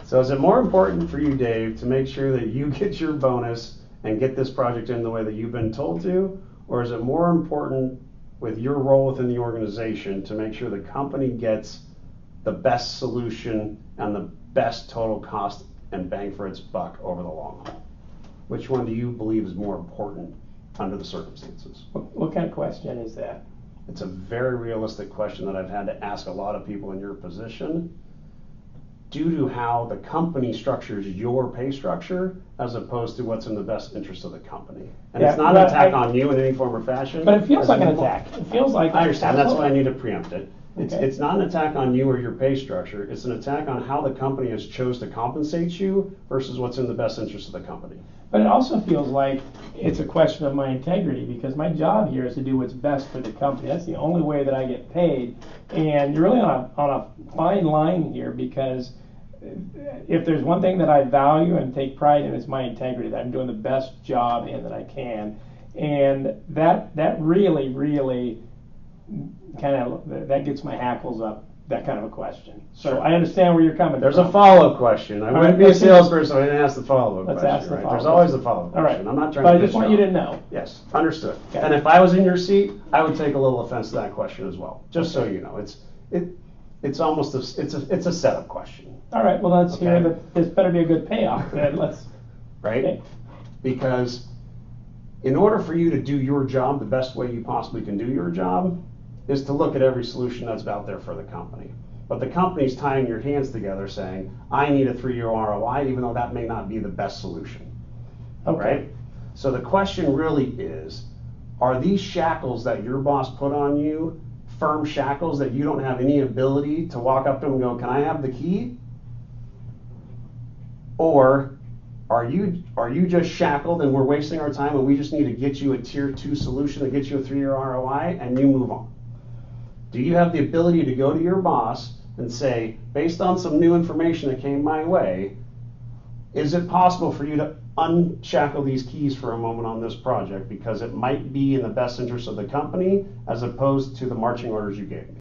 So is it more important for you, Dave, to make sure that you get your bonus and get this project in the way that you've been told to? Or is it more important with your role within the organization to make sure the company gets the best solution and the best total cost and bang for its buck over the long haul? Which one do you believe is more important under the circumstances? What kind of question is that? It's a very realistic question that I've had to ask a lot of people in your position due to how the company structures your pay structure as opposed to what's in the best interest of the company. And Yeah, it's not an attack on you in any form or fashion. But it feels like an attack. It feels like. I understand, that's why I need to preempt it. Okay. It's not an attack on you or your pay structure, it's an attack on how the company has chose to compensate you versus what's in the best interest of the company. But it also feels like it's a question of my integrity, because my job here is to do what's best for the company. That's the only way that I get paid. And you're really on a fine line here, because if there's one thing that I value and take pride in, it's my integrity, that I'm doing the best job in that I can. And that really, really kind of, that gets my hackles up, that kind of a question. So Sure. I understand where you're coming from. There's a follow-up question. I wouldn't be a salesperson if I didn't ask the follow-up Let's question. ask the Right? follow-up There's always a follow-up All right. question. I'm not trying but to I just want you to know. Yes, understood. Okay. And if I was in your seat, I would take a little offense to that question as well. Just so you know, it's almost it's a setup question. All right. Well, let's hear Okay. that. This better be a good payoff. Then let's. Right? Okay. Because in order for you to do your job the best way you possibly can do your job is to look at every solution that's out there for the company. But the company's tying your hands together saying, I need a 3-year ROI, even though that may not be the best solution. Okay. Right? So the question really is, are these shackles that your boss put on you firm shackles that you don't have any ability to walk up to them and go, can I have the key? Or are you just shackled and we're wasting our time and we just need to get you a tier 2 solution that gets you a 3-year ROI and you move on? Do you have the ability to go to your boss and say, based on some new information that came my way, is it possible for you to unshackle these keys for a moment on this project because it might be in the best interest of the company as opposed to the marching orders you gave me?